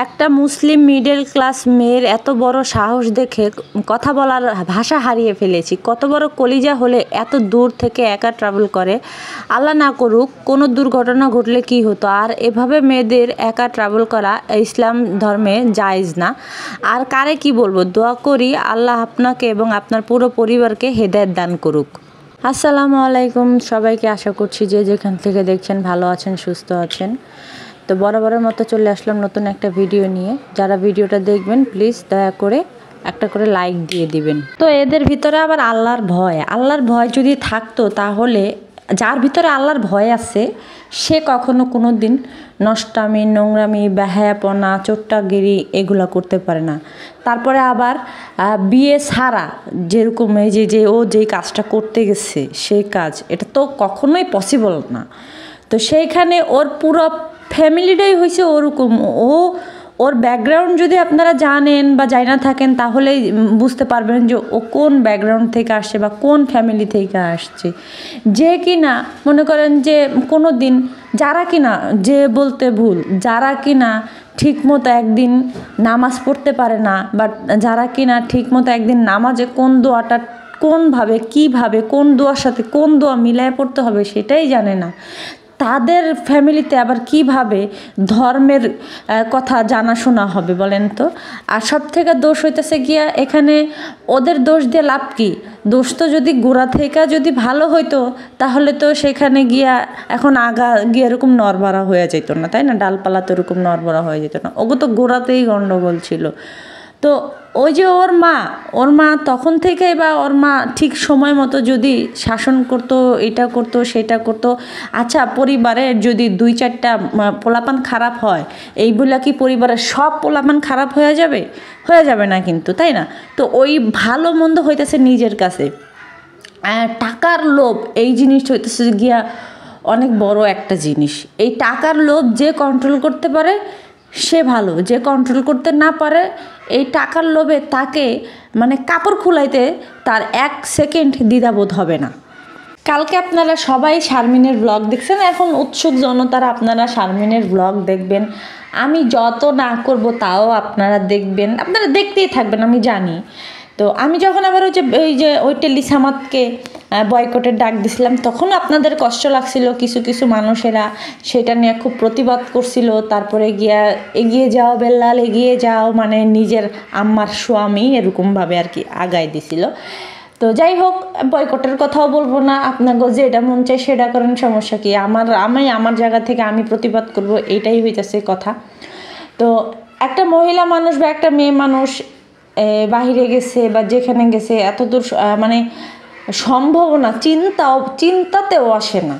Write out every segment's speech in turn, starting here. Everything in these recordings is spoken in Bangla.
একটা মুসলিম মিডল ক্লাস মেয়ের এত বড় সাহস দেখে কথা বলার ভাষা হারিয়ে ফেলেছি। কত বড় কলিজা হলে এত দূর থেকে একা ট্রাভেল করে। আল্লাহ না করুক কোনো দুর্ঘটনা ঘটলে কি হতো। আর এভাবে মেয়েদের একা ট্রাভেল করা ইসলাম ধর্মে জায়েজ না। আর কারে কি বলবো, দোয়া করি আল্লাহ আপনাকে এবং আপনার পুরো পরিবারকে হেদায়েত দান করুক। আসসালামু আলাইকুম সবাইকে, আশা করছি যে যেখান থেকে দেখছেন ভালো আছেন, সুস্থ আছেন। তো বরাবরের মতো চলে আসলাম নতুন একটা ভিডিও নিয়ে। যারা ভিডিওটা দেখবেন প্লিজ দয়া করে একটা করে লাইক দিয়ে দিবেন। তো এদের ভিতরে আবার আল্লাহর ভয় যদি থাকতো তাহলে যার ভিতরে আল্লাহর ভয় আছে সে কখনো কোনো দিন নষ্টামি, নোংরামি, বেহায়াপনা, চোট্টাগিরি এগুলো করতে পারে না। তারপরে আবার বিয়ে ছাড়া যেরকম এই যে ও যেই কাজটা করতে গেছে সেই কাজ, এটা তো কখনোই পসিবল না। তো সেইখানে ওর পুরো ফ্যামিলিটাই হয়েছে ওরকম। ওর ব্যাকগ্রাউন্ড যদি আপনারা জানেন বা জানা থাকেন তাহলেই বুঝতে পারবেন যে ও কোন ব্যাকগ্রাউন্ড থেকে আসছে বা কোন ফ্যামিলি থেকে আসছে। যে কিনা মনে করেন যে কোনো দিন যারা কিনা, যে বলতে ভুল, যারা কিনা ঠিকমতো একদিন নামাজ পড়তে পারে না, বা যারা কিনা ঠিকমতো একদিন নামাজে কোন দোয়াটা কোনভাবে কীভাবে কোন দোয়ার সাথে কোন দোয়া মিলায় পড়তে হবে সেটাই জানে না, তাদের ফ্যামিলিতে আবার কিভাবে ধর্মের কথা জানাশোনা হবে বলেন তো। আর সব থেকে দোষ হইতেছে গিয়া এখানে ওদের দোষ দিয়ে লাভ কি? দোষ তো যদি গোড়া থেকে যদি ভালো হইতো তাহলে তো সেখানে গিয়া এখন আগা গিয়ে এরকম নড়বড়া হয়ে যেত না, তাই না? ডালপালা তো এরকম নড়বড়া হয়ে যেত না। ওগো তো গোড়াতেই গণ্ডগোল ছিল। তো ওই যে ওর মা তখন থেকেই, বা ওর মা ঠিক সময় মতো যদি শাসন করতো, এটা করতো সেটা করতো। আচ্ছা, পরিবারের যদি 2-4টা পোলাপান খারাপ হয় এই বলে কি পরিবারের সব পোলাপান খারাপ হয়ে যাবে? হয়ে যাবে না কিন্তু, তাই না? তো ওই ভালো মন্দ হইতেছে নিজের কাছে। টাকার লোভ এই জিনিসটা হইতেছে গিয়া অনেক বড় একটা জিনিস। এই টাকার লোভ যে কন্ট্রোল করতে পারে সে ভালো, যে কন্ট্রোল করতে না পারে এই টাকার লোভে তাকে মানে কাপড় খুলাইতে তার 1 সেকেন্ড দ্বিধাবোধ হবে না। কালকে আপনারা সবাই শারমিনের ব্লগ দেখছেন, এখন উৎসুক জনতারা আপনারা শারমিনের ব্লগ দেখবেন। আমি যত না করব তাও আপনারা দেখবেন, আপনারা দেখতেই থাকবেন আমি জানি। তো আমি যখন আবার ওই টেলিসামাদকে বয়কটের ডাক দিছিলাম তখনও আপনাদের কষ্ট লাগছিল, কিছু কিছু মানুষেরা সেটা নিয়ে খুব প্রতিবাদ করছিল। তারপরে এগিয়ে যাও বেল্লাল, এগিয়ে যাও, মানে নিজের আম্মার স্বামী এরকমভাবে আর কি আগায় দিছিল। তো যাই হোক, বয়কটের কথাও বলবো না, আপনাকে যেটা মন চাই সেটা করেন, সমস্যা কি? আমি আমার জায়গা থেকে আমি প্রতিবাদ করব, এইটাই হইতেছে কথা। তো একটা মহিলা মানুষ বা একটা মেয়ে মানুষ বাহিরে গেছে বা যেখানে গেছে এত দূর মানে সম্ভাবনা চিন্তাতেও আসে না।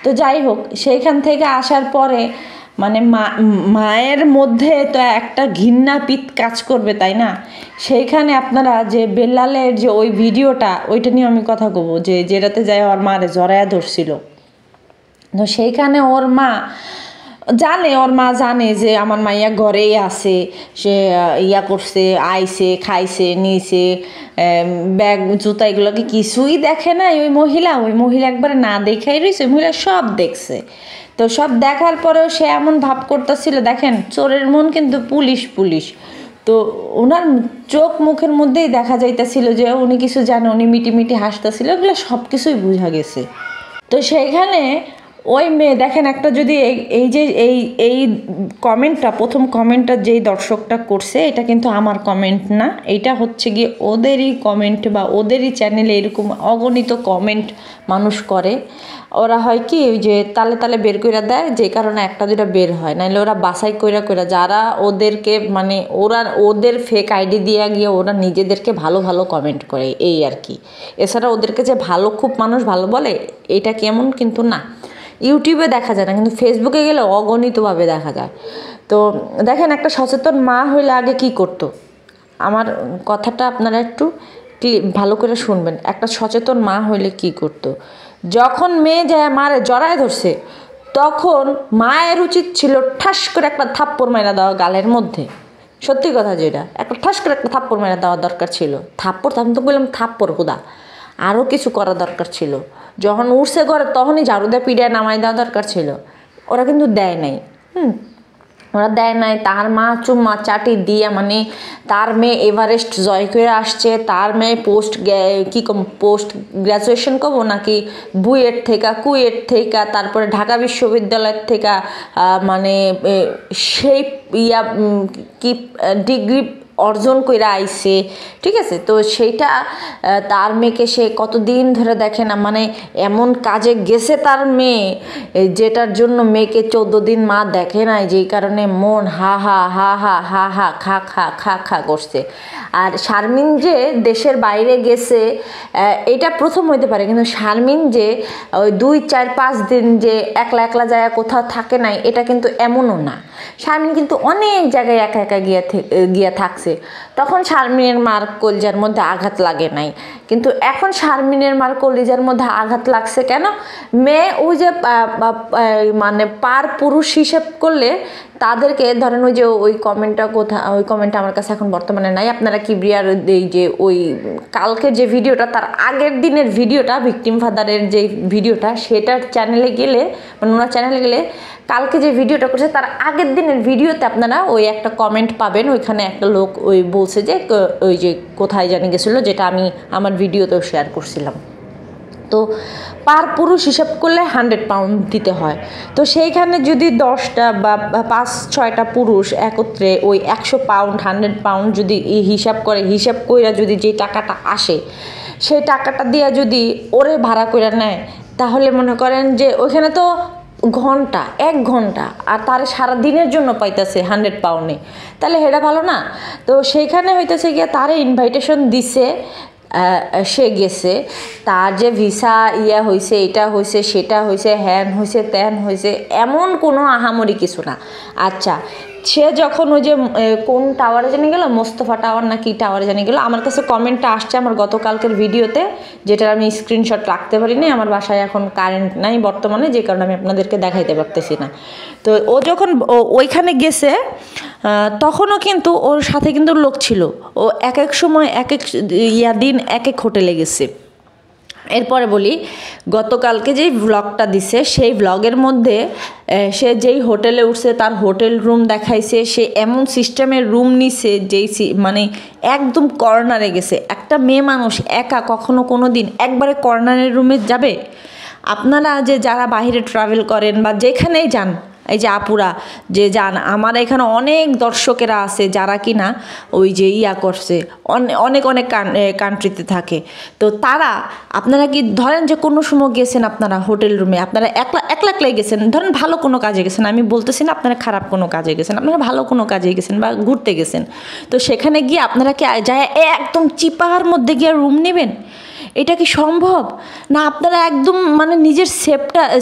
তো যাই হোক, সেইখান থেকে আসার পরে মানে মায়ের মধ্যে তো একটা ঘৃণা পিত কাজ করবে, তাই না? সেইখানে আপনারা যে বেল্লালের যে ওই ভিডিওটা, ওইটা নিয়ে আমি কথা কব, যেটাতে যায় ওর মারে জড়ায়া ধরছিল। তো সেইখানে ওর মা জানে যে আমার মাইয়া ঘরেই আছে, সে করছে, আইছে, খাইছে, নিয়েছে, ব্যাগ জুতা এগুলোকে কিছুই দেখে না ওই মহিলা একবারে না দেখাই রয়েছে, ওই মহিলা সব দেখছে। তো সব দেখার পরেও সে এমন ভাব করতেছিল, দেখেন চোরের মন কিন্তু পুলিশ। তো ওনার চোখ মুখের মধ্যেই দেখা যাইতেছিল যে উনি কিছু জানে, উনি মিটি হাসতেছিল, এগুলো সব কিছুই বোঝা গেছে। তো সেইখানে ওই মেয়ে দেখেন, একটা যদি এই কমেন্টটা, প্রথম কমেন্টটা যেই দর্শকটা করছে, এটা কিন্তু আমার কমেন্ট না, এটা হচ্ছে গিয়ে ওদেরই কমেন্ট বা ওদেরই চ্যানেলে এরকম অগণিত কমেন্ট মানুষ করে। ওরা হয় কি ওই যে তালে বের করে দেয়, যে কারণে 1-2টা বের হয়, নাহলে ওরা বাছাই কইরা যারা ওদেরকে মানে ওদের ফেক আইডি দিয়ে গিয়ে ওরা নিজেদেরকে ভালো কমেন্ট করে, এই আর কি। এছাড়া ওদেরকে যে খুব মানুষ ভালো বলে এটা কেমন কিন্তু না। ইউটিউবে দেখা যায় না, কিন্তু ফেসবুকে গেলে অগণিতভাবে দেখা যায়। তো দেখেন, একটা সচেতন মা হইলে আগে কি করতো, আমার কথাটা আপনারা একটু ভালো করে শুনবেন। একটা সচেতন মা হইলে কি করতো, যখন মেয়ে যায় মারে জড়ায় ধরছে তখন মায়ের উচিত ছিল ঠাস করে একটা থাপ্পড় মাইরা দেওয়া গালের মধ্যে। সত্যি কথা, যেটা একটা ঠাস করে একটা থাপ্পড় মাইরা দেওয়া দরকার ছিল। থাপ্পড়, আমি তো বললাম থাপ্পড়, হুদা আরও কিছু করা দরকার ছিল। যখন উঠছে ঘরে তখনই ঝাড়ু দিয়ে পিড়ায় নামাই দেওয়া দরকার ছিল, ওরা কিন্তু দেয় নাই। ওরা দেয় নাই, তার মা চুম্মা চাটি দিয়া মানে তার মেয়ে এভারেস্ট জয় করে আসছে, তার মেয়ে পোস্ট গ্র্যাজুয়েশন করবো নাকি বুয়েট থেকে কুয়েট থেকে তারপরে ঢাকা বিশ্ববিদ্যালয় থেকে মানে সেই কি ডিগ্রি অর্জন করে আইছে, ঠিক আছে। তো সেইটা তার মেয়েকে সে কতদিন ধরে দেখে না, মানে এমন কাজে গেছে তার মেয়ে যেটার জন্য মেয়েকে 14 দিন মা দেখে নাই, যেই কারণে মন হা হা হা হা হা হা খা খা খা খা করছে। আর শারমিন যে দেশের বাইরে গেছে এটা প্রথম হইতে পারে, কিন্তু শারমিন যে ওই 2, 4, 5 দিন যে একলা একলা যায় কোথাও থাকে নাই, এটা কিন্তু এমনও না। শারমিন কিন্তু অনেক জায়গায় একা একা গিয়া থাকছে, তখন শারমিনের মার কলিজার মধ্যে আঘাত লাগে নাই। কিন্তু এখন শারমিনের মার কলিজার মধ্যে আঘাত লাগছে কেন? মেয়ে ওই যে মানে পার পুরুষ হিসেব করলে তাদেরকে ধরেন ওই যে ওই কমেন্টটা আমার কাছে এখন বর্তমানে নাই। আপনারা কিবরিয়ার এই যে ওই কালকের যে ভিডিওটা, তার আগের দিনের ভিডিওটা, ভিকটিম ফাদারের যে ভিডিওটা, সেটার চ্যানেলে গেলে মানে ওনার চ্যানেলে গেলে কালকে যে ভিডিওটা করছে তার আগের দিনের ভিডিওতে আপনারা ওই একটা কমেন্ট পাবেন। ওইখানে একটা লোক ওই বলছে যে ওই যে কোথায় জানি গেছিলো, যেটা আমি আমার ভিডিওতেও শেয়ার করছিলাম। তো পার পুরুষ হিসাব করলে 100 পাউন্ড দিতে হয়। তো সেইখানে যদি 10টা বা 5-6টা পুরুষ একত্রে ওই 100 পাউন্ড 100 পাউন্ড যদি হিসাব কইরা যদি যে টাকাটা আসে, সেই টাকাটা দিয়া যদি ওরে ভাড়া কইরা নেয়, তাহলে মনে করেন যে ওইখানে তো ঘন্টা 1 ঘন্টা আর তার সারা দিনের জন্য পাইতেছে 100 পাউন্ডে, তাহলে সেটা ভালো না? তো সেইখানে হইতেছে গিয়ে তারে ইনভাইটেশন দিছে, সে গেছে, তার যে ভিসা হয়েছে, এটা হয়েছে, সেটা হয়েছে, হ্যান হয়েছে, ত্যান হয়েছে, এমন কোনো আহামরি কিছু না। আচ্ছা, সে যখন ওই যে কোন টাওয়ারে জানি গেল, মোস্তফা টাওয়ার না কি টাওয়ারে জানি গেল, আমার কাছে কমেন্টটা আসছে আমার গতকালকের ভিডিওতে, যেটার আমি স্ক্রিনশট রাখতে পারিনি। আমার বাসায় এখন কারেন্ট নাই বর্তমানে, যে কারণে আমি আপনাদেরকে দেখাইতে পারতেছি না। তো ও যখন ওইখানে গেছে তখনও কিন্তু ওর সাথে কিন্তু লোক ছিল, ও এক এক সময় এক এক দিন এক এক হোটেলে গেছে। এরপরে বলি, গতকালকে যেই ভ্লগটা দিছে সেই ভ্লগের মধ্যে সে যেই হোটেলে উঠছে তার হোটেল রুম দেখাইছে, সে এমন সিস্টেমের রুম নিছে যেই মানে একদম কর্নারে গেছে। একটা মেয়ে মানুষ একা কখনো কোনো দিন একবারে কর্নারের রুমে যাবে? আপনারা যে যারা বাইরে ট্রাভেল করেন বা যেখানেই যান, এই যে আপুরা যে যান, আমার এখানে অনেক দর্শকেরা আছে যারা কিনা ওই যে করছে, অনেক অনেক কান্ট্রিতে থাকে। তো তারা আপনারা কি ধরেন যে কোনো সময় গেছেন আপনারা হোটেল রুমে, আপনারা একলাই গেছেন, ধরেন ভালো কোনো কাজে গেছেন, আমি বলতেছি না আপনারা খারাপ কোনো কাজে গেছেন, আপনারা ভালো কোনো কাজে গেছেন বা ঘুরতে গেছেন, তো সেখানে গিয়ে আপনারা কি যায় একদম চিপার মধ্যে গিয়ে রুম নেবেন? এটা কি সম্ভব? না আপনারা একদম মানে নিজের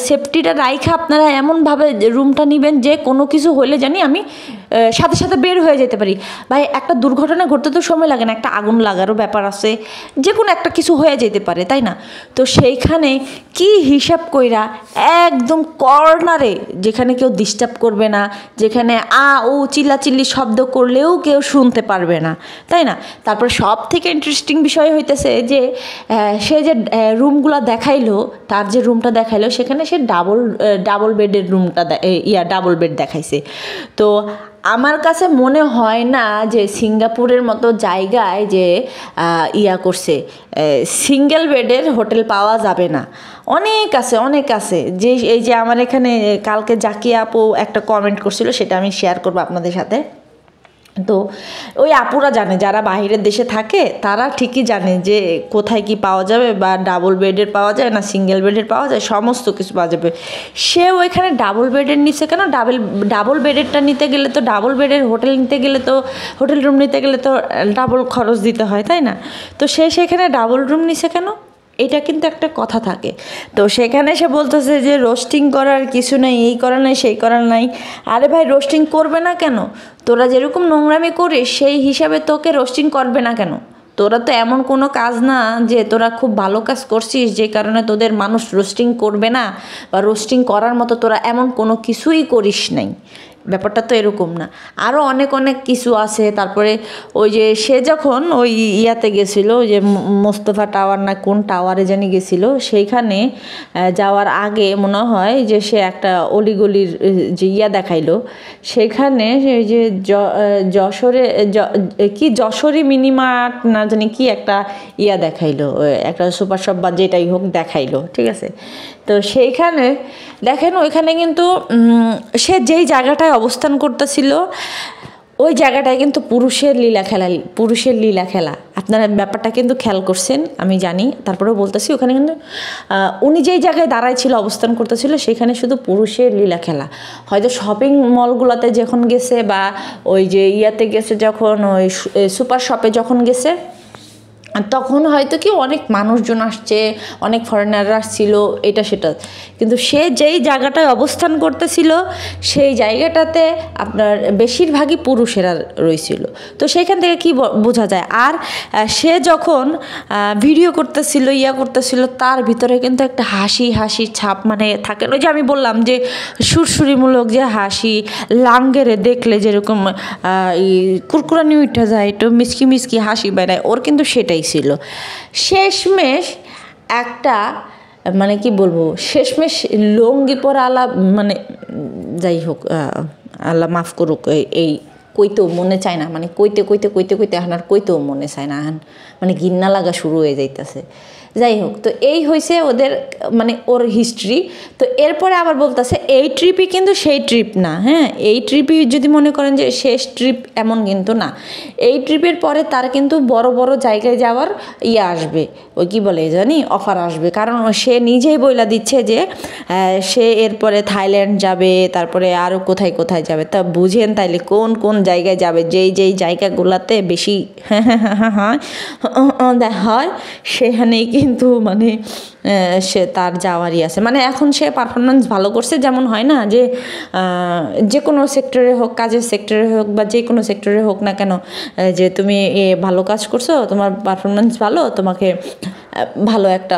সেফটিটা রাইখা আপনারা এমনভাবে রুমটা নেবেন যে কোনো কিছু হলে জানি আমি সাথে সাথে বের হয়ে যেতে পারি। ভাই, একটা দুর্ঘটনা ঘটতে তো সময় লাগে না, একটা আগুন লাগারও ব্যাপার আছে, যে কোনো একটা কিছু হয়ে যেতে পারে, তাই না? তো সেইখানে কি হিসাব কইরা একদম কর্নারে, যেখানে কেউ ডিস্টার্ব করবে না, যেখানে ও চিল্লাচিল্লি শব্দ করলেও কেউ শুনতে পারবে না, তাই না? তারপর সব থেকে ইন্টারেস্টিং বিষয় হইতেছে যে সে যে রুমগুলো দেখাইলো, তার যে রুমটা দেখাইলো সেখানে সে ডাবল বেডের রুমটা ডাবল বেড দেখাইছে। তো আমার কাছে মনে হয় না যে সিঙ্গাপুরের মতো জায়গায় যে করছে সিঙ্গেল বেডের হোটেল পাওয়া যাবে না। অনেক আছে যে এই যে আমার এখানে কালকে জাকিয়া আপু একটা কমেন্ট করছিল, সেটা আমি শেয়ার করবো আপনাদের সাথে। তো ওই আপুরা জানে, যারা বাইরের দেশে থাকে তারা ঠিকই জানে যে কোথায় কি পাওয়া যাবে, বা ডাবল বেডের পাওয়া যায় না সিঙ্গেল বেডের পাওয়া যায়, সমস্ত কিছু পাওয়া যাবে। সে ওইখানে ডাবল বেডের নিচ্ছে কেন? ডাবল বেডেরটা নিতে গেলে তো, ডাবল বেডের হোটেল নিতে গেলে তো, হোটেল রুম নিতে গেলে তো ডাবল খরচ দিতে হয়, তাই না? তো সে সেখানে ডাবল রুম নিছে কেন? এটা কিন্তু একটা কথা থাকে। তো সেখানে সে বলতেছে যে রোস্টিং করার কিছু নাই, এই করার নাই, সেই করার নাই। আরে ভাই, রোস্টিং করবে না কেন? তোরা যেরকম নোংরামি করিস সেই হিসাবে তোকে রোস্টিং করবে না কেন? তোরা তো এমন কোনো কাজ না যে তোরা খুব ভালো কাজ করছিস যে কারণে তোদের মানুষ রোস্টিং করবে না, বা রোস্টিং করার মতো তোরা এমন কোনো কিছুই করিস নাই। ব্যাপারটা তো এরকম না, আরও অনেক অনেক কিছু আছে। তারপরে ওই যে সে যখন ওই ইয়াতে গেছিলো, ওই যে মোস্তফা টাওয়ার না কোন টাওয়ারে জানি গেছিলো, সেইখানে যাওয়ার আগে মনে হয় যে সে একটা অলিগলির যে ইয়া দেখাইলো, সেখানে এই যে যশোরে কি যশোরী মিনিমার্ট না জানি কি একটা ইয়া দেখাইলো, একটা সুপার শপ বা যেটাই হোক দেখাইলো, ঠিক আছে। তো সেইখানে দেখেন ওইখানে কিন্তু সে যেই জায়গাটায় অবস্থান করতেছিল ওই জায়গাটায় কিন্তু পুরুষের লীলা খেলা আপনারা ব্যাপারটা কিন্তু খেয়াল করছেন আমি জানি, তারপরেও বলতেছি ওখানে কিন্তু উনি যেই জায়গায় দাঁড়ায় ছিল অবস্থান করতেছিল সেখানে শুধু পুরুষের লীলা খেলা। হয়তো শপিং মলগুলোতে যখন গেছে বা ওই যে ইয়াতে গেছে যখন ওই সুপার শপে যখন গেছে তখন হয়তো কি অনেক মানুষজন আসছে, অনেক ফরেনাররা আসছিল, এটা সেটা, কিন্তু সে যেই জায়গাটায় অবস্থান করতেছিল সেই জায়গাটাতে আপনার বেশিরভাগই পুরুষেরা রয়েছিল। তো সেইখান থেকে কি বোঝা যায়, আর সে যখন ভিডিও করতেছিল করতেছিল তার ভিতরে কিন্তু একটা হাসির ছাপ মানে থাকে, ওই যে আমি বললাম যে সুরসুরিমূলক যে হাসি, লাঙ্গেরে দেখলে যেরকম কুরকুরানি উঠে যায়, একটু মিষ্কি হাসি বেড়ায়, ওর কিন্তু সেটাই ছিল। শেষমেশ একটা মানে কি বলবো, শেষমেশ লুঙ্গি পরা আলা মানে যাই হোক আল্লাহ মাফ করুক, এই কইতেও মনে চায় না, মানে কইতে এখন আর কইতেও মনে চায় না, মানে ঘিন্না লাগা শুরু হয়ে যাইতেছে। যাই হোক, তো এই হয়েছে ওদের মানে ওর হিস্ট্রি। তো এরপরে আবার বলতেছে এই ট্রিপই কিন্তু সেই ট্রিপ না, হ্যাঁ, এই ট্রিপই যদি মনে করেন যে শেষ ট্রিপ এমন কিন্তু না, এই ট্রিপের পরে তার কিন্তু বড় বড় জায়গায় যাওয়ার আসবে, ওই কি বলে জানি অফার আসবে, কারণ সে নিজেই বইলা দিচ্ছে যে সে এরপরে থাইল্যান্ড যাবে, তারপরে আরও কোথায় কোথায় যাবে। তা বুঝেন তাইলে কোন কোন জায়গায় যাবে, যেই জায়গাগুলোতে বেশি হয় সেখানেই কিন্তু মানে সে তার যাওয়ারই আছে। মানে এখন সে পারফরমেন্স ভালো করছে, যেমন হয় না যে কোনো সেক্টরে হোক, কাজের সেক্টরে হোক বা যে কোনো সেক্টরে হোক না কেন, যে তুমি ভালো কাজ করছো, তোমার পারফরমেন্স ভালো, তোমাকে ভালো একটা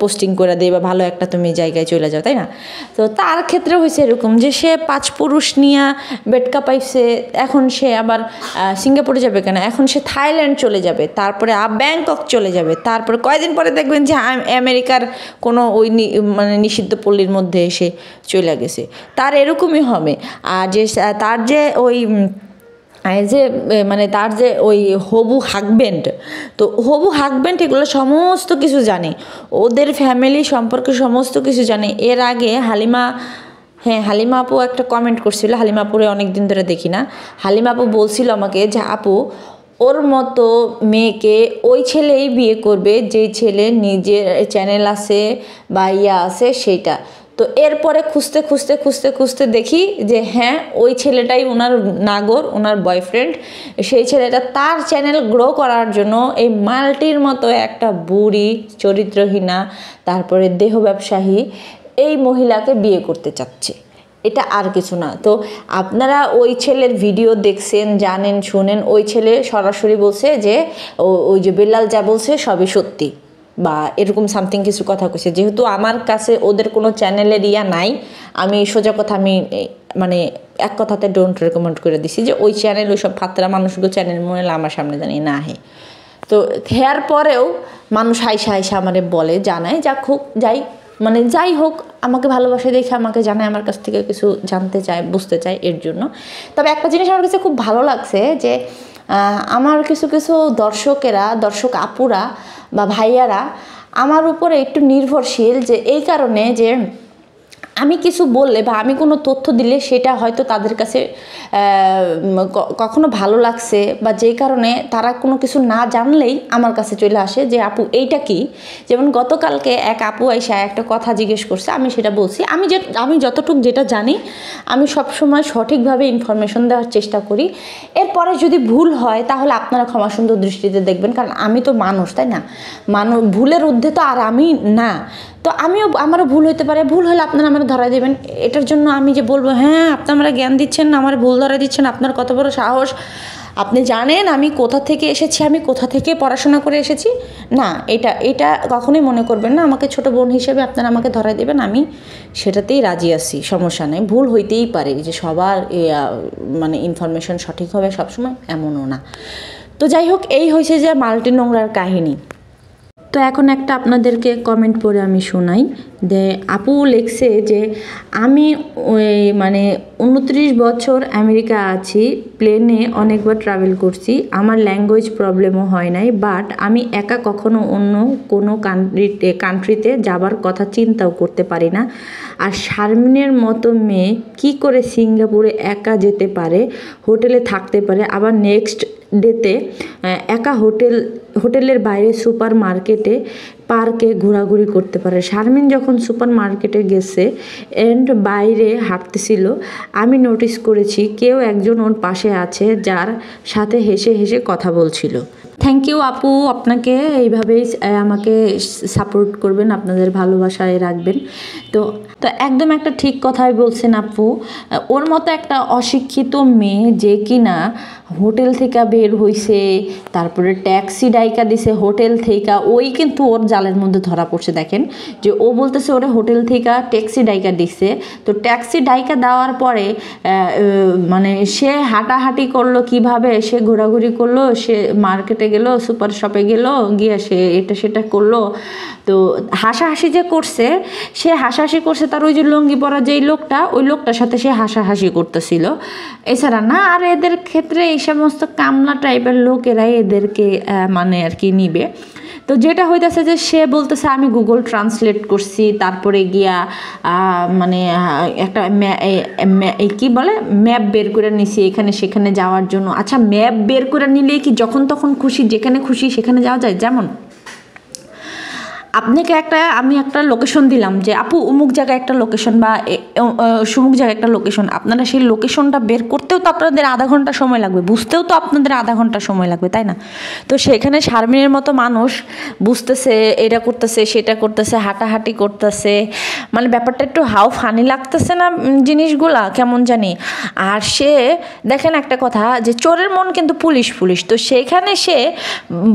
পোস্টিং করে দেয় বা ভালো একটা তুমি জায়গায় চলে যাও, তাই না? তো তার ক্ষেত্রে হয়েছে এরকম যে সে 5 পুরুষ নিয়ে বেটকা পাইছে, এখন সে আবার সিঙ্গাপুরে যাবে কেন, এখন সে থাইল্যান্ড চলে যাবে, তারপরে ব্যাংকক চলে যাবে, তারপরে কয়েকদিন পরে দেখবেন যে আমেরিকার কোনো ওই মানে নিষিদ্ধ পল্লীর মধ্যে এসে চলে গেছে। তার এরকমই হবে। আর যে তার যে ওই যে মানে তার যে ওই হবু হাজব্যান্ড, তো হবু হাজব্যান্ড এগুলো সমস্ত কিছু জানে, ওদের ফ্যামিলি সম্পর্কে সমস্ত কিছু জানে। এর আগে হালিমা আপু একটা কমেন্ট করছিল, হালিমা আপুরে অনেক দিন ধরে দেখি না, হালিমা আপু বলছিল আমাকে যে আপু ওর মতো মেয়েকে ওই ছেলেই বিয়ে করবে যে ছেলে নিজের চ্যানেল আছে বা আছে সেইটা। তো এরপরে খুঁজতে দেখি যে হ্যাঁ ওই ছেলেটাই ওনার নাগর, ওনার বয়ফ্রেন্ড। সেই ছেলেটা তার চ্যানেল গ্রো করার জন্য এই মাল্টির মতো একটা বুড়ি চরিত্রহীনা, তারপরে দেহ ব্যবসায়ী এই মহিলাকে বিয়ে করতে চাচ্ছে, এটা আর কিছু না। তো আপনারা ওই ছেলের ভিডিও দেখছেন, জানেন, শোনেন, ওই ছেলে সরাসরি বলছে যে ওই যে বেলাল যা বলছে সবই সত্যি বা এরকম সামথিং কিছু কথা কইছে। যেহেতু আমার কাছে ওদের কোনো চ্যানেলের নাই, আমি সোজা কথা আমি মানে এক কথাতে ডোন্ট রেকমেন্ড করে দিছি যে ওই চ্যানেল, ওই সব ফাতরা মানুষগুলো চ্যানেল মনে আমার সামনে জানি না হে। তো হেয়ার পরেও মানুষ হাইসা আমারে বলে, জানায়, যাই হোক আমাকে ভালোবাসে দেখে আমাকে জানায়, আমার কাছ থেকে কিছু জানতে চায়, বুঝতে চায়, এর জন্য। তবে একটা জিনিস আমার কাছে খুব ভালো লাগছে যে আমার কিছু দর্শক আপুরা বা ভাইয়ারা আমার উপরে একটু নির্ভরশীল, যে এই কারণে যে আমি কিছু বললে বা আমি কোনো তথ্য দিলে সেটা হয়তো তাদের কাছে কখনো ভালো লাগছে, বা যেই কারণে তারা কোনো কিছু না জানলেই আমার কাছে চলে আসে যে আপু এইটা কি। যেমন গতকালকে এক আপু আইসা একটা কথা জিজ্ঞেস করছে, আমি সেটা বলছি, আমি যতটুকু যেটা জানি আমি সবসময় সঠিকভাবে ইনফরমেশন দেওয়ার চেষ্টা করি। এরপরে যদি ভুল হয় তাহলে আপনারা ক্ষমা সুন্দর দৃষ্টিতে দেখবেন, কারণ আমি তো মানুষ, তাই না? ভুলের ঊর্ধ্বে তো আর আমি না। তো আমারও ভুল হতে পারে, ভুল হলে আপনারা আমার ধরা দেবেন। এটার জন্য আমি যে বলবো হ্যাঁ আপনি আমরা জ্ঞান দিচ্ছেন, আমার ভুল ধরা দিচ্ছেন, আপনার কত বড় সাহস, আপনি জানেন আমি কোথা থেকে এসেছি, আমি কোথা থেকে পড়াশোনা করে এসেছি? না, এটা কখনোই মনে করবেন না। আমাকে ছোট বোন হিসেবে আপনারা আমাকে ধরাই দেবেন, আমি সেটাতেই রাজি আছি, সমস্যা নেই। ভুল হইতেই পারে, যে সবার মানে ইনফরমেশন সঠিক হবে সবসময় এমনও না। তো যাই হোক, এই হয়েছে যে মাল্টি নোংরার কাহিনী। তো এখন একটা আপনাদেরকে কমেন্ট পড়ে আমি শোনাই। যে আপু লিখছে যে আমি ওই মানে 29 বছর আমেরিকা আছি, প্লেনে অনেকবার ট্রাভেল করছি, আমার ল্যাঙ্গুয়েজ প্রবলেমও হয় নাই, বাট আমি একা কখনো অন্য কোনো কান্ট্রিতে যাবার কথা চিন্তাও করতে পারি না। আর শারমিনের মতো মেয়ে কি করে সিঙ্গাপুরে একা যেতে পারে, হোটেলে থাকতে পারে, আবার নেক্সট ডেতে একা হোটেলের বাইরে সুপার মার্কেটে পার্কে ঘোরাঘুরি করতে পারে। শারমিন যখন সুপার মার্কেটে গেছে এন্ড বাইরে হাঁটতেছিল, আমি নোটিস করেছি কেউ একজন ওর পাশে আছে, যার সাথে হেসে হেসে কথা বলছিল। থ্যাংক ইউ আপু, আপনাকে এইভাবেই আমাকে সাপোর্ট করবেন, আপনাদের ভালোবাসায় রাখবেন। তো একদম একটা ঠিক কথাই বলছেন আপু। ওর মতো একটা অশিক্ষিত মেয়ে যে কিনা হোটেল থেকে বের হইছে, তারপরে ট্যাক্সি ডাইকা দিছে হোটেল থেকে, ওই কিন্তু ওর জালের মধ্যে ধরা পড়ছে। দেখেন যে ও বলতেছে ওরা হোটেল থেকে ট্যাক্সি ডাইকা দিচ্ছে, তো ট্যাক্সি ডাইকা দেওয়ার পরে মানে সে হাঁটাহাঁটি করলো কিভাবে, সে ঘোরাঘুরি করলো, সে মার্কেটে গেল, সুপার শপে গেল, গিয়ে সে এটা সেটা করলো। তো হাসাহাসি যে করছে, সে হাসাহাসি করছে তার ওই যে লুঙ্গি পরা যেই লোকটা, ওই লোকটার সাথে সে হাসাহাসি করতেছিল, এছাড়া না। আর এদের ক্ষেত্রে এই সমস্ত কামলা টাইপের লোকেরাই এদেরকে মানে আর কি নিবে। তো যেটা হইতেছে যে সে বলতেছে আমি গুগল ট্রান্সলেট করছি, তারপরে গিয়া মানে একটা কি বলে ম্যাপ বের করে নিছি এখানে সেখানে যাওয়ার জন্য। আচ্ছা, ম্যাপ বের করে নিলে কি যখন তখন খুশি যেখানে খুশি সেখানে যাওয়া যায়? যেমন আপনাকে আমি একটা লোকেশন দিলাম যে আপু অমুক জায়গায় একটা লোকেশন বা সুমুক জায়গায় একটা লোকেশন, আপনারা সেই লোকেশনটা বের করতেও তো আপনাদের আধা ঘন্টা সময় লাগবে, বুঝতেও তো আপনাদের আধা ঘন্টা সময় লাগবে, তাই না? তো সেখানে শারমিনের মতো মানুষ বুঝতেছে, এটা করতেছে সেটা করতেছে, হাঁটাহাঁটি করতেছে, মানে ব্যাপারটা একটু হাউ ফানি লাগতেছে না জিনিসগুলা, কেমন জানি। আর সে দেখেন একটা কথা, যে চোরের মন কিন্তু পুলিশ, তো সেইখানে সে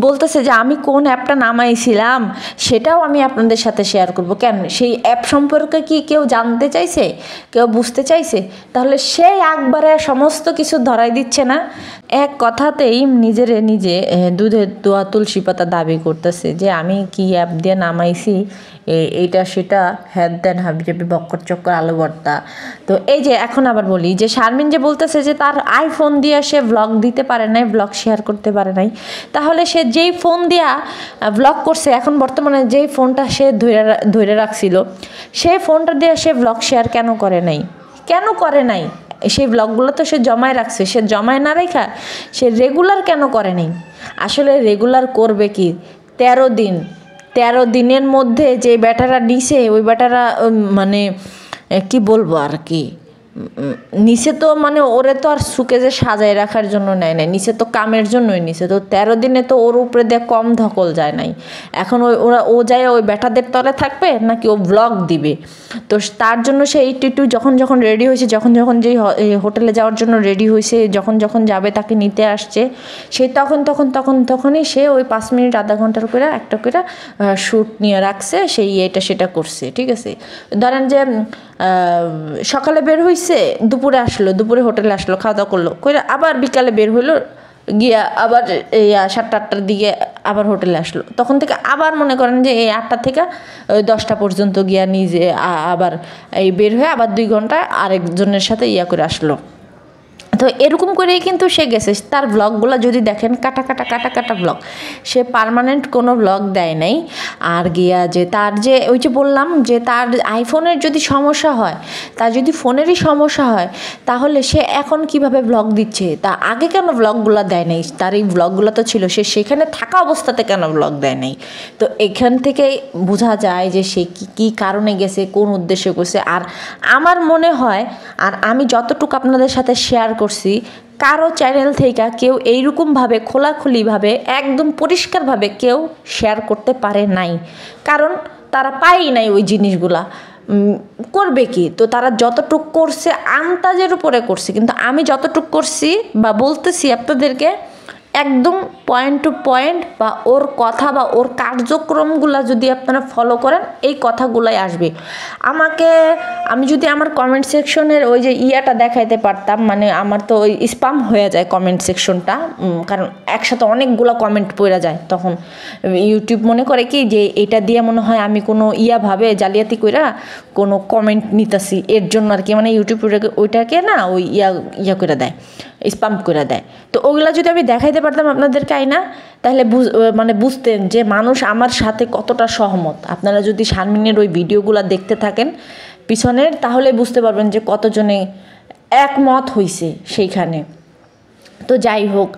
বলতেছে যে আমি কোন অ্যাপটা নামাইছিলাম সেটাও আমি আপনাদের সাথে শেয়ার করব। কেন? সেই অ্যাপ সম্পর্কে কি কেউ জানতে চাইছে, কেউ বুঝতে চাইছে? তাহলে সেই একবারে সমস্ত কিছু ধরাই দিচ্ছে না, এক কথাতেই নিজে দুধের দোয়া তুলসী পাতা দাবি করতেছে যে আমি কি অ্যাপ দিয়ে নামাইছি, এইটা সেটা হ্যাঁ দেন হাবিজাবি বক্কর চক্কর আলু ভর্তা। তো এই যে এখন আবার বলি যে শারমিন যে বলতেছে যে তার আইফোন দিয়ে সে ব্লগ দিতে পারে নাই, ব্লগ শেয়ার করতে পারে নাই, তাহলে সে যেই ফোন দিয়া ব্লগ করছে, এখন বর্তমানে যেই ফোনটা সে ধরে রাখছিল, সেই ফোনটা দিয়ে সে ব্লগ শেয়ার কেন করে নাই? সেই ব্লগগুলো তো সে জমায় রাখছে, সে জমায় না রেখা সে রেগুলার কেন করে নাই? আসলে রেগুলার করবে কি? 13 দিনের মধ্যে যে ব্যাটারা নিছে, ওই ব্যাটারা মানে কি বলবো আর কি, নিচে তো মানে ওরে তো আর সুকেজে সাজায় রাখার জন্য নেয় নাই, নিচে তো কামের জন্যই নিচে। তো 13 দিনে তো ওর উপরে দিয়ে কম ধকল যায় নাই। এখন ও যায় ওই ব্যাটাদের তলে থাকবে নাকি ও ব্লগ দিবে? তো তার জন্য সে একটু যখন রেডি হয়েছে, যখন যেই হোটেলে যাওয়ার জন্য রেডি হয়েছে, যখন যাবে তাকে নিতে আসছে, সে তখনই সে ওই 5 মিনিট আধা ঘন্টার করে একটা করে শ্যুট নিয়ে রাখছে, সেই এটা সেটা করছে। ঠিক আছে, ধরেন যে সকালে বের হইছে, দুপুরে হোটেলে আসলো, খাওয়া দাওয়া করলো, করে আবার বিকালে বের হইলো, গিয়া আবার এই 7টা-8টার দিকে আবার হোটেলে আসলো, তখন থেকে আবার মনে করেন যে এই 8টা থেকে 10টা পর্যন্ত গিয়া নিজে আবার এই বের হয়ে আবার 2 ঘন্টা আরেকজনের সাথে করে আসলো। তো এরকম করেই কিন্তু সে গেছে। তার ব্লগগুলো যদি দেখেন, কাটা ব্লগ, সে পার্মানেন্ট কোনো ব্লগ দেয় নাই। আর গিয়া যে তার যে ওই যে বললাম যে তার আইফোনের যদি সমস্যা হয়, তার যদি ফোনেরই সমস্যা হয়, তাহলে সে এখন কিভাবে ব্লগ দিচ্ছে? তা আগে কেন ব্লগগুলো দেয় নাই? তার এই ব্লগগুলো তো ছিল, সে সেখানে থাকা অবস্থাতে কেন ব্লগ দেয় নাই? তো এখান থেকে বোঝা যায় যে সে কী কারণে গেছে, কোন উদ্দেশ্যে গেছে। আর আমার মনে হয়, আর আমি যতটুকু আপনাদের সাথে শেয়ার করছি, কারো চ্যানেল থেকে কেউ এইরকমভাবে খোলাখুলিভাবে একদম পরিষ্কারভাবে কেউ শেয়ার করতে পারে নাই, কারণ তারা পায়ই নাই ওই জিনিসগুলা। করবে কি? তো তারা যতটুক করছে আন্তাজের উপরে করছে, কিন্তু আমি যতটুক করছি বা বলতেছি আপনাদেরকে একদম পয়েন্ট টু পয়েন্ট, বা ওর কথা বা ওর কার্যক্রমগুলো যদি আপনারা ফলো করেন এই কথাগুলাই আসবে। আমি যদি আমার কমেন্ট সেকশনের ওই যে ইয়াটা দেখাইতে পারতাম, মানে আমার তো ওই স্পাম হয়ে যায় কমেন্ট সেকশনটা, কারণ একসাথে অনেকগুলো কমেন্ট পড়ে যায়, তখন ইউটিউব মনে করে কি যে এটা দিয়ে মনে হয় আমি কোনো ভাবে জালিয়াতি কইরা কোনো কমেন্ট নিতেছি, এর জন্য আর কি, মানে ইউটিউব ওইটাকে না ওই ইয়া করে দেয়, স্পাম করে দেয়। তো ওগুলা যদি আমি দেখাইতে পারতাম আপনাদেরকে আইনা, তাহলে মানে বুঝতেন যে মানুষ আমার সাথে কতটা সহমত। আপনারা যদি শারমিনের ওই ভিডিওগুলো দেখতে থাকেন পিছনের, তাহলে বুঝতে পারবেন যে কতজনে একমত হইছে সেইখানে। তো যাই হোক,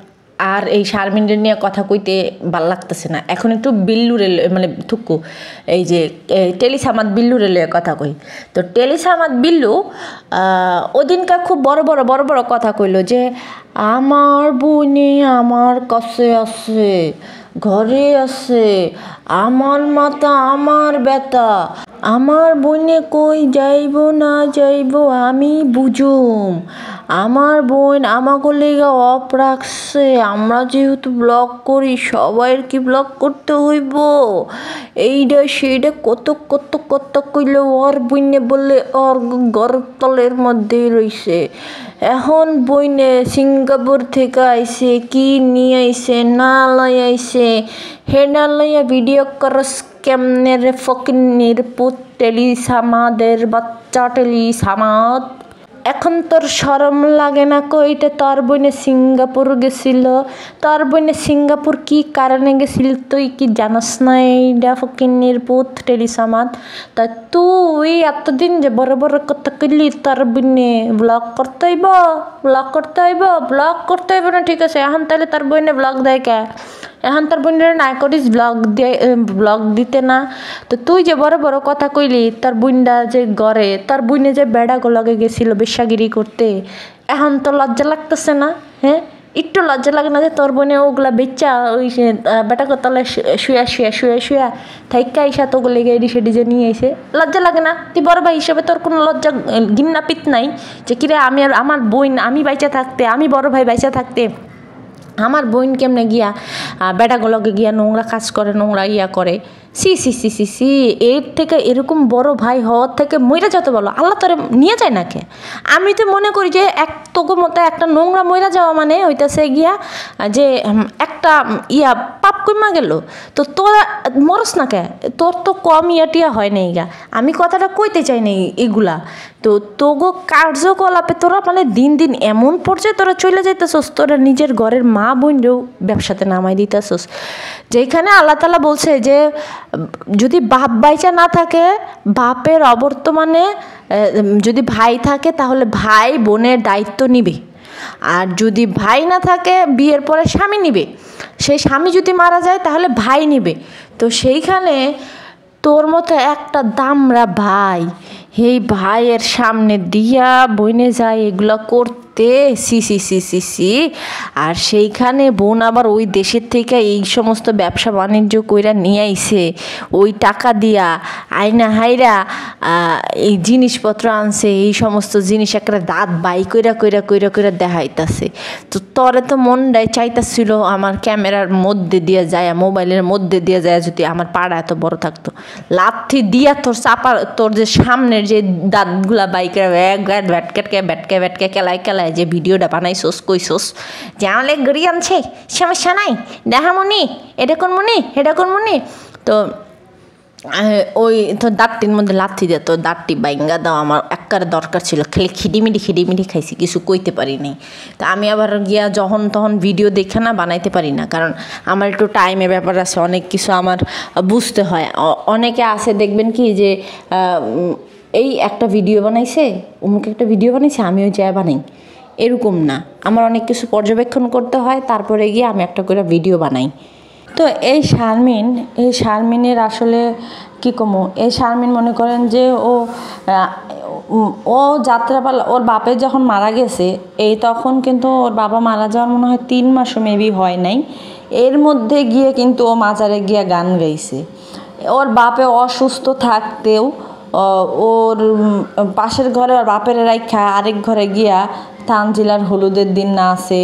আর এই শারমিনের নিয়ে কথা কইতে ভাল লাগতেছে না। এখন একটু বিল্লুরে মানে থুকু এই যে টেলিসামাদ বিল্লুরে লয়ে কথা কই। তো টেলিসামাদ বিল্লু ওদিনকার খুব বড় বড় কথা কইল যে আমার বোনে আমার কাছে আছে, ঘরে আছে, আমার মাথা আমার ব্যথা, আমার বোনে কই যাইব না যাইব আমি বুঝুম, আমার বোন আমাকে লেগে অফ রাখছে, আমরা যেহেতু ব্লগ করি সবাইয়ের কি ব্লগ করতে হইব, এইটা সেইটা কত কত কত কইলে ওর বইনে বললে ওর গরতলের মধ্যেই রইছে। এখন বইনে সিঙ্গাপুর থেকে আইসে, কি নিয়ে আইসে না লই আইসে, হেডা লইয়া ভিডিও করস কেমনে রে ফকিন্নির পুত টেলিসামাদের বাচ্চা টেলিসামাদ। এখন তোর শরম লাগে না কইতে তোর বোনে সিঙ্গাপুর গেছিল? তোর বোনে সিঙ্গাপুর কি কারণে গেছিল তুই কি জানাস না? এইটা ফকিন্নির পুত টেলিসামাদ। তা তুই এতদিন যে বড় বড় কথা কইলি তোর বোনে ব্লগ করতে হইব, ব্লগ করতে হইব, ব্লগ করতে হইব না, ঠিক আছে। এখন তাহলে তোর বোনে ব্লগ দেয় কে? এখন তোর বোনের না করিস ব্লগ দিতে না। তো তুই যে বড় বড় কথা কইলি তোর বোনটা যে গড়ে, তোর বোনে যে বেড়াগুলোকে গেছিল বেশ্যাগিরি করতে, এখন তো লজ্জা লাগতেছে না? হ্যাঁ, একটু লজ্জা লাগে না যে তোর বোনে ওগুলা বেচ্চা ওই বেটাকে তলে শুয়া থাইকা ইসা তো ওগুলো লেগে সেটি যে নিয়ে এসে লজ্জা লাগে না? তুই বড় ভাই হিসেবে তোর কোনো লজ্জা ঘিন্নাপিত নাই যে কিরে আমি আর আমার বোন, আমি বাইচা থাকতে, আমি বড় ভাই বাইচা থাকতে আমার বোন কেমনে গিয়া বেটাগুলোকে গিয়া নোংরা কাজ করে, নোংরা ইয়া করে? সি সি সি সি সি এর থেকে এরকম বড় ভাই হওয়ার থেকে মইরা যত বলো আল্লাহ তোরে নিয়ে যায় না কে? আমি তো মনে করি যে তোকে মতো একটা নোংরা মইরা যাওয়া মানে হইতাছে গিয়া যে একটা পাপ কইমা গেল। তো তোরা মরস না কে? তোর তো কম টিয়া হয় নাই গা, আমি কথাটা কইতে চাই নাই এগুলা। তো তোগো কার্যকলাপে তোরা মানে দিন দিন এমন পর্যায়ে তোরা চলে যাইতেছস, তোরা নিজের ঘরের মা বোনরেও ব্যবসাতে নামাই দিতেছস। যেখানে আল্লাহ তাআলা বলছে যে যদি বাপ বাইচা না থাকে, বাপের অবর্তমানে যদি ভাই থাকে তাহলে ভাই বোনের দায়িত্ব নিবে, আর যদি ভাই না থাকে বিয়ের পরে স্বামী নিবে, সেই স্বামী যদি মারা যায় তাহলে ভাই নিবে। তো সেইখানে তোর মতো একটা দামরা ভাই, এই ভাইয়ের সামনে দিয়া বইনে যায় এগুলো করতে, সি সি সি সি সি। আর সেইখানে বোন আবার ওই দেশের থেকে এই সমস্ত ব্যবসা বাণিজ্য কইরা নিয়ে আইছে, ওই টাকা দিয়া আইনা হাইরা এই জিনিসপত্র আনছে, এই সমস্ত জিনিস একটা দাঁত বাই কইরা কইরা কইরা কইরা দেখাইতাছে। তো তোরে তো মনটাই চাইতাছিল আমার ক্যামেরার মধ্যে দিয়ে যায়, মোবাইলের মধ্যে দিয়ে যায়, যদি আমার পাড়া এত বড় থাকতো লাথি দিয়া তোর চাপা, তোর যে সামনের যে দাঁতগুলা বাইকের ব্যাটকে কেলায় কেলায় যে ভিডিওটা বানাইছোস, কইছোস যে আমালে গড়ি আনছে, সমস্যা নাই, দেখামনি এটা করমনি এটা করমনি। তো ওই তোর দাঁতটির মধ্যে লাথি দিয়ে তোর দাঁতটি বাইঙ্গা দাও আমার একবারে দরকার ছিল, খেলে খিডিমিডি খাইছি, কিছু কইতে পারি নাই। তা আমি আবার গিয়া যখন তখন ভিডিও দেখে না বানাইতে পারি না, কারণ আমার একটু টাইমের ব্যাপার আছে, অনেক কিছু আমার বুঝতে হয়। অনেকে আছে দেখবেন কি যে এই একটা ভিডিও বানাইছে, অমুক একটা ভিডিও বানাইছে, আমিও যা বানাই, এরকম না। আমার অনেক কিছু পর্যবেক্ষণ করতে হয়, তারপরে গিয়ে আমি একটা করে ভিডিও বানাই। তো এই শারমিনের আসলে কী কমো, এই শারমিন মনে করেন যে ও যাত্রাপালা, ওর বাপের যখন মারা গেছে তখন কিন্তু ওর বাবা মারা যাওয়ার মনে হয় 3 মাসও মেবি হয় নাই, এর মধ্যে গিয়ে কিন্তু ও মাজারে গিয়ে গান গাইছে। ওর বাপে অসুস্থ থাকতেও ওর পাশের ঘরে ওর বাপের রাইখা আরেক ঘরে গিয়া তানজিলার হলুদের দিন না আছে,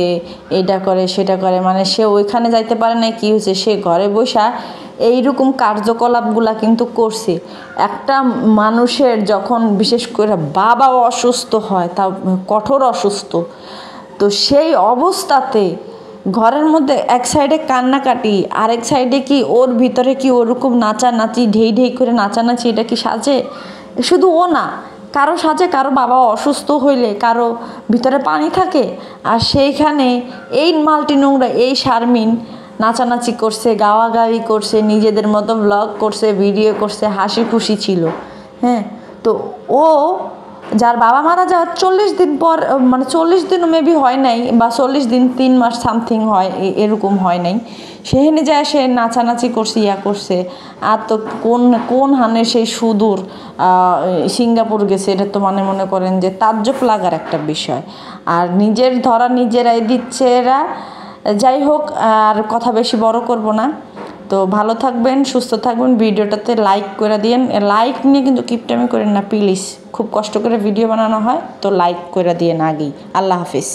এটা করে সেটা করে, মানে সে ওইখানে যাইতে পারে না, কি হয়েছে, সে ঘরে বসা এইরকম কার্যকলাপগুলা কিন্তু করছে। একটা মানুষের যখন বিশেষ করে বাবা অসুস্থ হয়, তা কঠোর অসুস্থ, তো সেই অবস্থাতে ঘরের মধ্যে এক সাইডে কান্নাকাটি, আরেক সাইডে কি ওর ভিতরে কি ওরকম নাচানাচি, ঢেই ঢেই করে নাচানাচি, এটা কি সাজে? শুধু ও না, কারো সাজে, কারো বাবা অসুস্থ হইলে কারো ভিতরে পানি থাকে, আর সেইখানে এই মাল্টি নোংরা এই শারমিন নাচানাচি করছে, গাওয়াগাওয়ি করছে, নিজেদের মতো ব্লগ করছে, ভিডিও করছে, হাসি খুশি ছিল। হ্যাঁ, তো ও যার বাবা মারা যাওয়ার 40 দিন পর, মানে 40 দিনও মেবি হয় নাই, বা 40 দিন 3 মাস সামথিং হয়, এরকম হয় নাই, সেখানে যায় সে নাচানাচি করছে, ইয়া করছে। আর তো কোন হানে সেই সুদূর সিঙ্গাপুর গেছে, এটা তো মানে মনে করেন যে তাজ্জব লাগার একটা বিষয়। আর নিজের ধরা নিজেরাই দিচ্ছে এরা। যাই হোক, আর কথা বেশি বড় করব না। তো ভালো থাকবেন, সুস্থ থাকবেন, ভিডিওটাতে লাইক করে দিয়েন। লাইক নিয়ে কিন্তু কিপটামি করেন না প্লিজ, খুব কষ্ট করে ভিডিও বানানো হয়, তো লাইক করে দিয়েন আগেই। আল্লাহ হাফিজ।